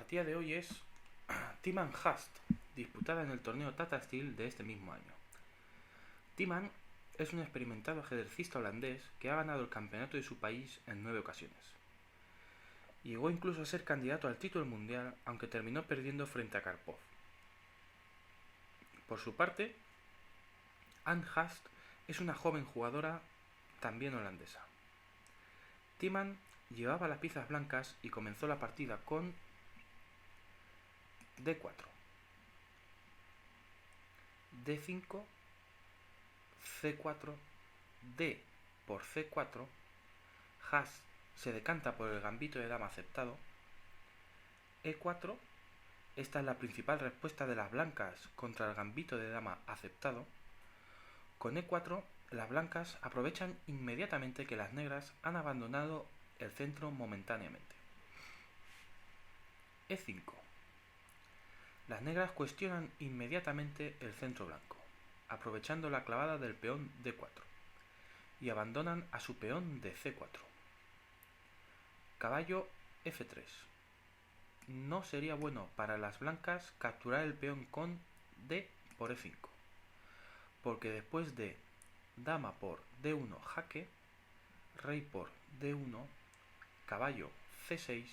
partida de hoy es Timan Hast, disputada en el torneo Tata Steel de este mismo año. Timan es un experimentado ajedrecista holandés que ha ganado el campeonato de su país en 9 ocasiones. Llegó incluso a ser candidato al título mundial, aunque terminó perdiendo frente a Karpov. Por su parte, Anne Hast es una joven jugadora también holandesa. Timan llevaba las piezas blancas y comenzó la partida con D4, D5, C4, D por C4, Hast se decanta por el gambito de dama aceptado, E4, esta es la principal respuesta de las blancas contra el gambito de dama aceptado. Con E4, las blancas aprovechan inmediatamente que las negras han abandonado el centro momentáneamente. E5. Las negras cuestionan inmediatamente el centro blanco, aprovechando la clavada del peón D4, y abandonan a su peón de C4. Caballo F3. No sería bueno para las blancas capturar el peón con D por E5, porque después de dama por D1 jaque, rey por D1, caballo C6,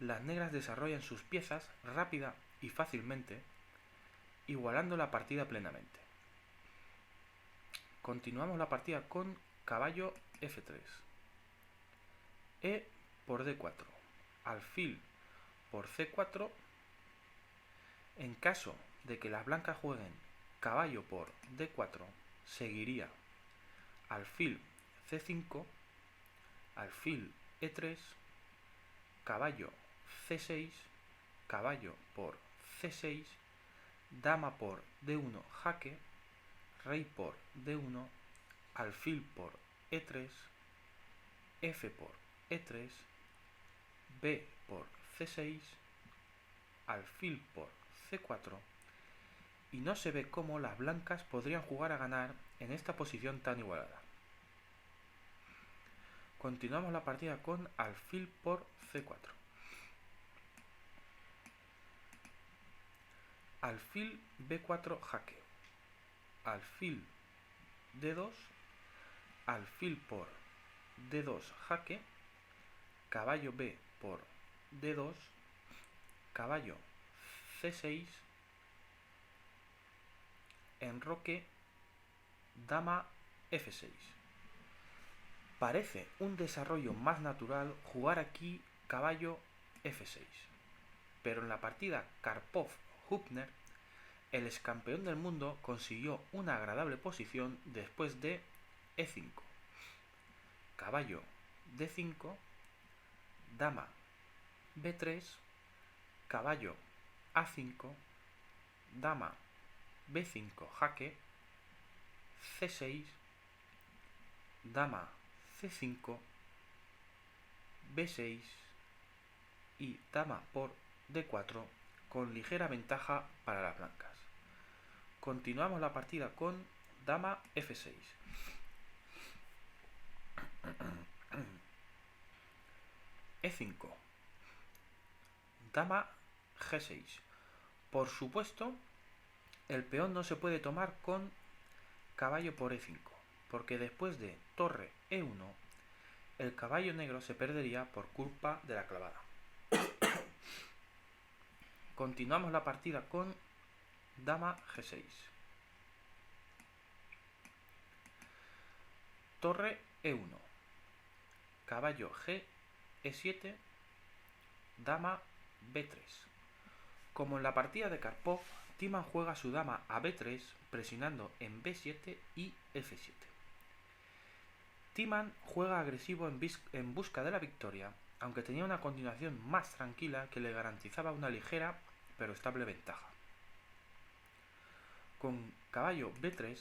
las negras desarrollan sus piezas rápida y fácilmente, igualando la partida plenamente. Continuamos la partida con caballo F3, E por D4, alfil por C4. En caso de que las blancas jueguen caballo por D4, seguiría alfil C5, alfil E3, caballo C6, caballo por C6, dama por D1 jaque, rey por D1, alfil por E3, F por E3, B por C6, alfil por C4, y no se ve cómo las blancas podrían jugar a ganar en esta posición tan igualada. Continuamos la partida con alfil por C4. Alfil B4 jaque, alfil D2, alfil por D2 jaque, caballo B por D2, caballo C6, enroque, dama F6. Parece un desarrollo más natural jugar aquí caballo F6, pero en la partida Karpov-Hübner, el excampeón del mundo consiguió una agradable posición después de E5, caballo D5, dama B3, caballo A5, dama B5 jaque, C6, dama C5, B6 y dama por D4 con ligera ventaja para las blancas. Continuamos la partida con dama F6. E5, dama G6. Por supuesto, el peón no se puede tomar con caballo por E5, porque después de torre E1, el caballo negro se perdería por culpa de la clavada. Continuamos la partida con dama G6. Torre E1, caballo G, E7, dama B3. Como en la partida de Karpov, Timan juega su dama a B3 presionando en B7 y F7. Timan juega agresivo en busca de la victoria, aunque tenía una continuación más tranquila que le garantizaba una ligera pero estable ventaja. Con caballo B3,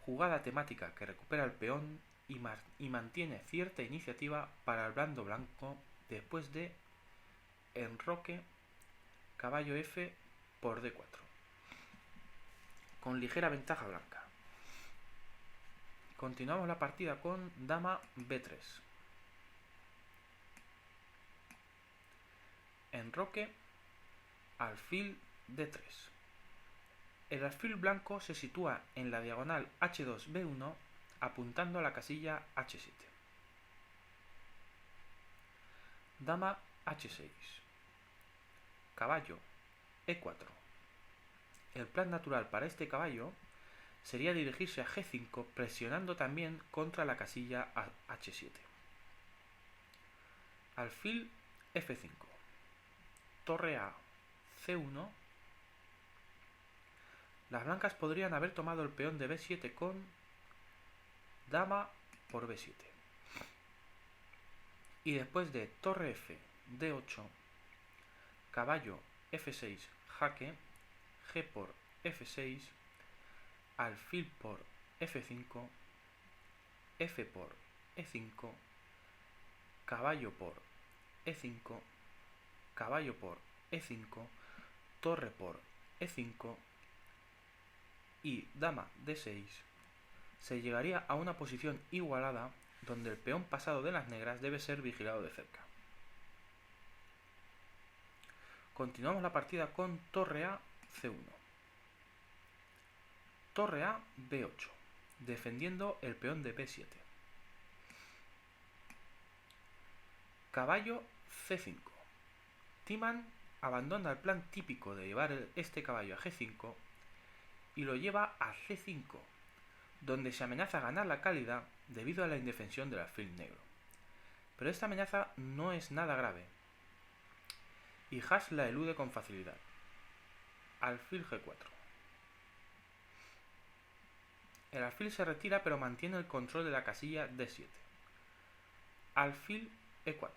jugada temática que recupera el peón y mantiene cierta iniciativa para el bando blanco después de enroque, caballo F por D4, con ligera ventaja blanca. Continuamos la partida con dama B3, enroque, alfil D3. El alfil blanco se sitúa en la diagonal H2-B1 apuntando a la casilla H7. Dama H6. Caballo E4. El plan natural para este caballo sería dirigirse a G5 presionando también contra la casilla H7. Alfil F5. Torre A C1. Las blancas podrían haber tomado el peón de B7 con dama por B7. Y después de torre F D8, caballo F6 jaque, G por F6, alfil por F5, F por E5, caballo por E5, caballo por E5, torre por E5 y dama D6, se llegaría a una posición igualada donde el peón pasado de las negras debe ser vigilado de cerca. Continuamos la partida con torre A C1. Torre A B8, defendiendo el peón de B7. Caballo C5. Timan abandona el plan típico de llevar este caballo a G5 y lo lleva a C5, donde se amenaza a ganar la calidad debido a la indefensión del alfil negro. Pero esta amenaza no es nada grave, y Haas la elude con facilidad. Alfil G4. El alfil se retira pero mantiene el control de la casilla D7. Alfil E4.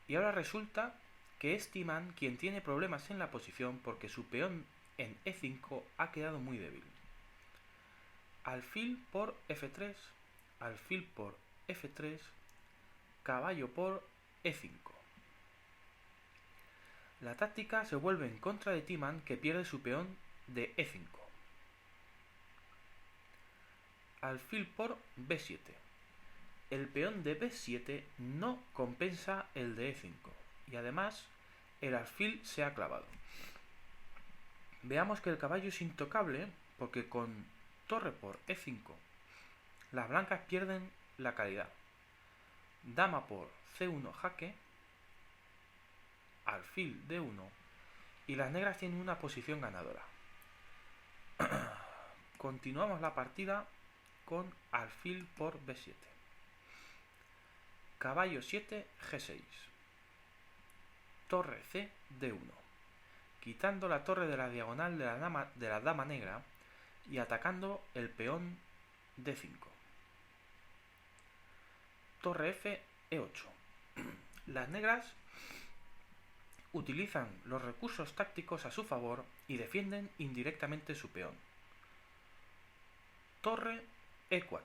Y ahora resulta que es Timan quien tiene problemas en la posición porque su peón en E5 ha quedado muy débil. Alfil por F3, alfil por F3, caballo por E5. La táctica se vuelve en contra de Timan, que pierde su peón de E5. Alfil por B7. El peón de B7 no compensa el de E5 y además el alfil se ha clavado. Veamos que el caballo es intocable porque con torre por E5 las blancas pierden la calidad. Dama por C1 jaque, alfil D1 y las negras tienen una posición ganadora. Continuamos la partida con alfil por B7. Caballo 7 G6. Torre C D1. Quitando la torre de la diagonal de la dama negra y atacando el peón D5. Torre F E8. Las negras utilizan los recursos tácticos a su favor y defienden indirectamente su peón. Torre E4.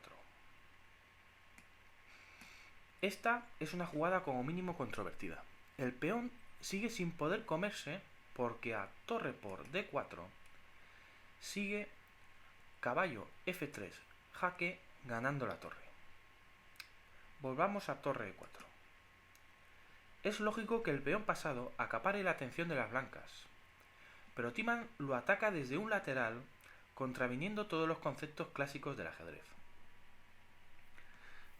Esta es una jugada como mínimo controvertida. El peón sigue sin poder comerse porque a torre por D4 sigue caballo F3 jaque ganando la torre. Volvamos a torre E4. Es lógico que el peón pasado acapare la atención de las blancas, pero Timan lo ataca desde un lateral, contraviniendo todos los conceptos clásicos del ajedrez.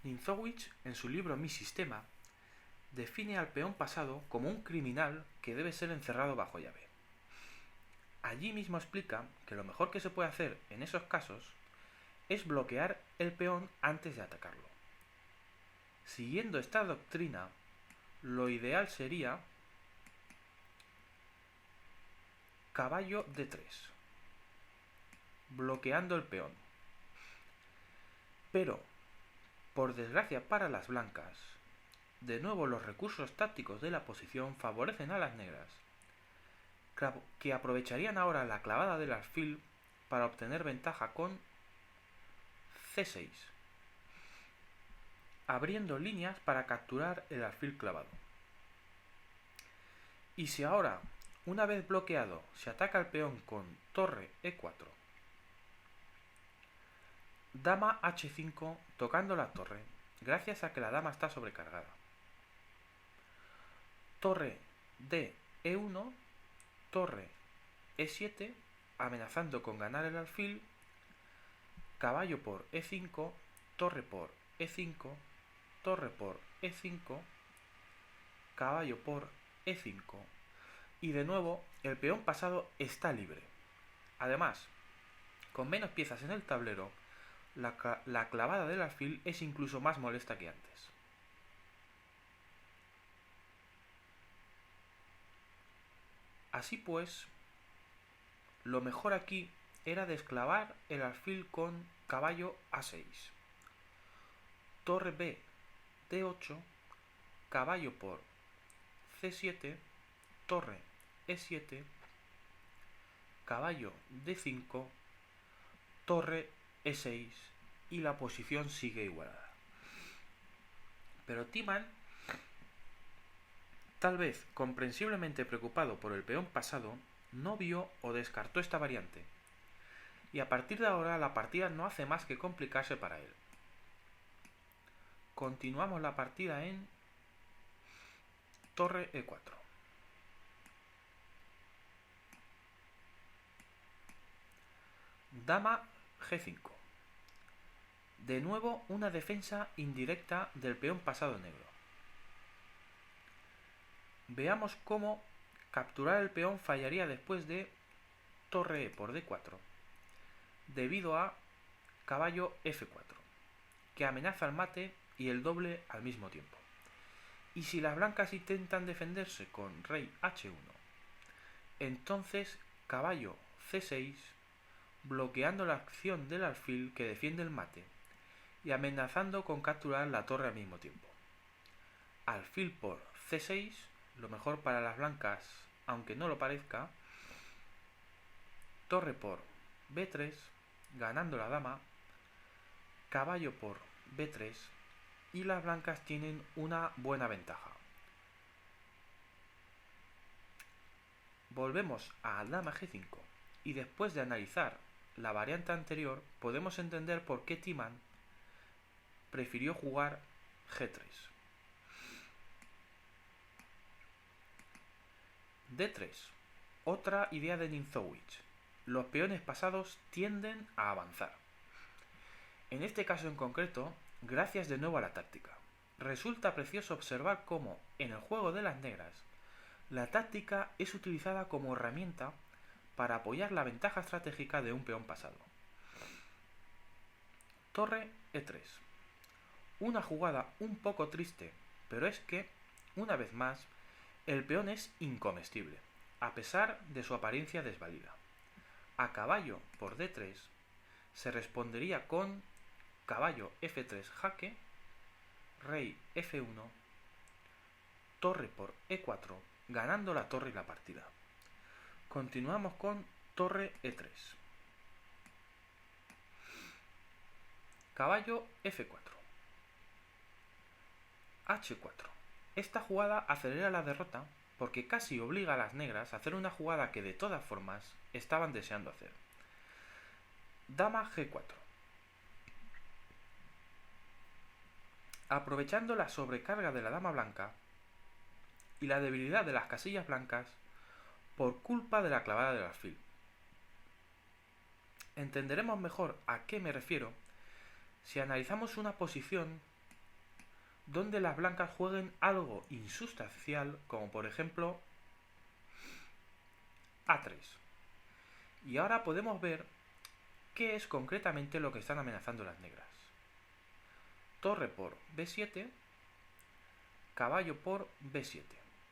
Nimzowitsch, en su libro Mi Sistema, define al peón pasado como un criminal que debe ser encerrado bajo llave. Allí mismo explica que lo mejor que se puede hacer en esos casos es bloquear el peón antes de atacarlo. Siguiendo esta doctrina, lo ideal sería caballo D3, bloqueando el peón. Pero, por desgracia para las blancas, de nuevo los recursos tácticos de la posición favorecen a las negras, que aprovecharían ahora la clavada del alfil para obtener ventaja con C6, abriendo líneas para capturar el alfil clavado. Y si ahora, una vez bloqueado, se ataca el peón con torre E4, dama H5 tocando la torre, gracias a que la dama está sobrecargada. Torre D E1 torre E7, amenazando con ganar el alfil, caballo por E5, torre por E5, torre por E5, caballo por E5, y de nuevo el peón pasado está libre. Además, con menos piezas en el tablero, la clavada del alfil es incluso más molesta que antes. Así pues, lo mejor aquí era desclavar el alfil con caballo A6, torre B D8, caballo por C7, torre E7, caballo D5, torre E6, y la posición sigue igualada. Pero Tiemann, tal vez comprensiblemente preocupado por el peón pasado, no vio o descartó esta variante, y a partir de ahora la partida no hace más que complicarse para él. Continuamos la partida en torre E4. Dama G5. De nuevo una defensa indirecta del peón pasado negro. Veamos cómo capturar el peón fallaría después de torre E por D4, debido a caballo F4, que amenaza el mate y el doble al mismo tiempo. Y si las blancas intentan defenderse con rey H1, entonces caballo C6, bloqueando la acción del alfil que defiende el mate y amenazando con capturar la torre al mismo tiempo. Alfil por C6, lo mejor para las blancas aunque no lo parezca, torre por B3, ganando la dama, caballo por B3, y las blancas tienen una buena ventaja. Volvemos a dama G5 y después de analizar la variante anterior podemos entender por qué Tiemann prefirió jugar G3. D3, otra idea de Nimzowitsch. Los peones pasados tienden a avanzar. En este caso en concreto, gracias de nuevo a la táctica. Resulta precioso observar cómo, en el juego de las negras, la táctica es utilizada como herramienta para apoyar la ventaja estratégica de un peón pasado. Torre E3. Una jugada un poco triste, pero es que, una vez más, el peón es incomestible, a pesar de su apariencia desvalida. A caballo por D3 se respondería con caballo F3 jaque, rey F1, torre por E4, ganando la torre y la partida. Continuamos con torre E3. Caballo F4. H4. Esta jugada acelera la derrota porque casi obliga a las negras a hacer una jugada que de todas formas estaban deseando hacer. Dama G4. Aprovechando la sobrecarga de la dama blanca y la debilidad de las casillas blancas por culpa de la clavada del alfil. Entenderemos mejor a qué me refiero si analizamos una posición donde las blancas jueguen algo insustancial, como por ejemplo A3. Y ahora podemos ver qué es concretamente lo que están amenazando las negras. Torre por B7, caballo por B7.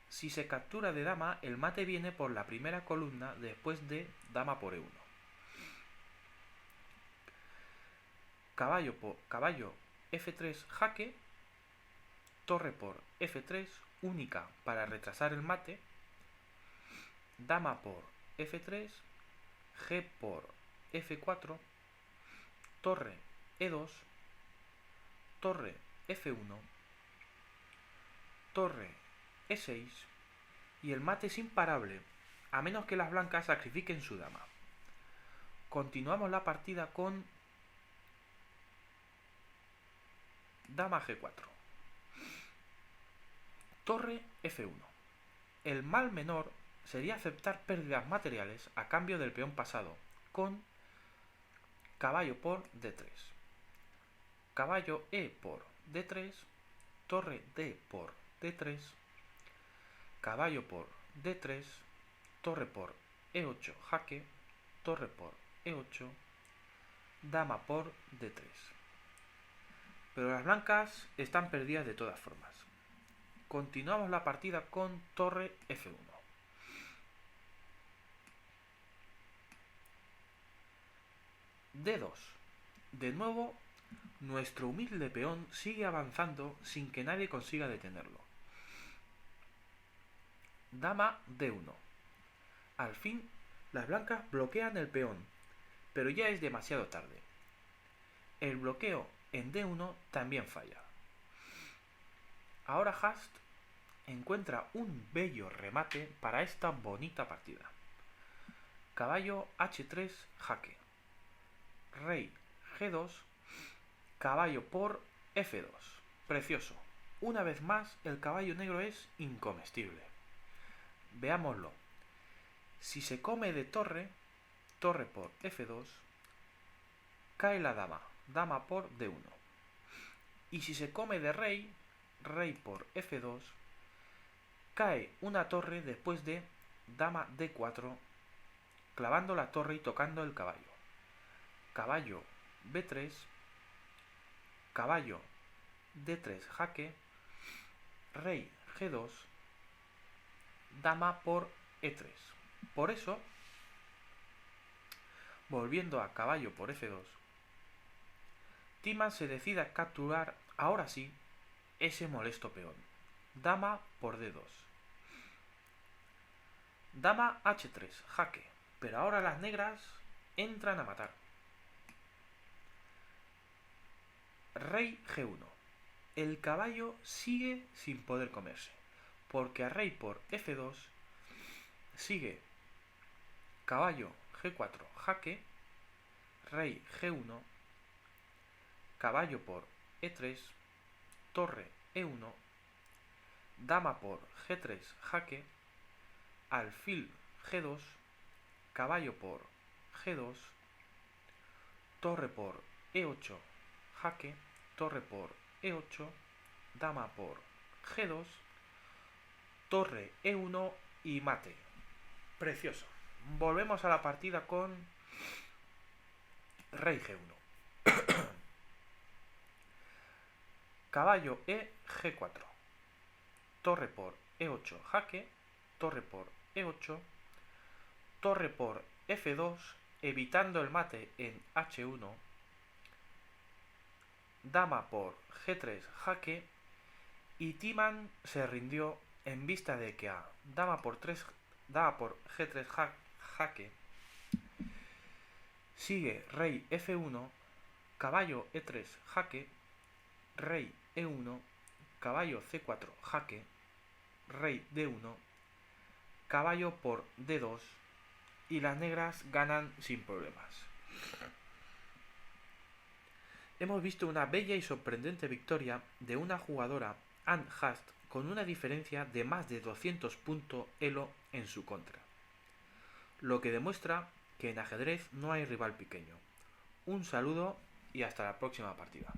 Si se captura de dama, el mate viene por la primera columna después de dama por E1. Caballo F3 jaque, torre por F3 única para retrasar el mate, dama por F3, G por F4, torre E2, torre F1, torre E6, y el mate es imparable, a menos que las blancas sacrifiquen su dama. Continuamos la partida con dama G4. Torre F1. El mal menor sería aceptar pérdidas materiales a cambio del peón pasado, con caballo por d3, caballo e por d3, torre d por d3, caballo por d3, torre por e8 jaque, torre por e8, dama por d3. Pero las blancas están perdidas de todas formas. Continuamos la partida con torre f1. d2. De nuevo, nuestro humilde peón sigue avanzando sin que nadie consiga detenerlo. Dama d1. Al fin, las blancas bloquean el peón, pero ya es demasiado tarde. El bloqueo en d1 también falla. Ahora Hast encuentra un bello remate para esta bonita partida. Caballo h3 jaque, rey g2, caballo por f2. Precioso. Una vez más, el caballo negro es incomestible. Veámoslo. Si se come de torre, torre por f2, cae la dama, dama por d1. Y si se come de rey, rey por f2, cae una torre después de dama d4, clavando la torre y tocando el caballo. Caballo b3, caballo d3 jaque, rey g2, dama por e3. Por eso, volviendo a caballo por f2, Tiemann se decide a capturar, ahora sí, ese molesto peón. Dama por d2. Dama h3, jaque, pero ahora las negras entran a matar. Rey g1. El caballo sigue sin poder comerse, porque a rey por f2 sigue caballo g4 jaque, rey g1, caballo por e3, torre e1, dama por g3 jaque, alfil g2, caballo por g2, torre por e8 jaque, torre por e8, dama por g2, torre e1 y mate. Precioso. Volvemos a la partida con rey g1. Caballo e g4, torre por e8 jaque, torre por e8, torre por f2, evitando el mate en h1, dama por g3 jaque, y Tiemann se rindió en vista de que a dama por g3 jaque sigue rey f1, caballo e3 jaque, rey e1, caballo c4 jaque, rey d1, caballo por d2, y las negras ganan sin problemas. Hemos visto una bella y sorprendente victoria de una jugadora, Anne Hast, con una diferencia de más de 200 puntos elo en su contra, lo que demuestra que en ajedrez no hay rival pequeño. Un saludo y hasta la próxima partida.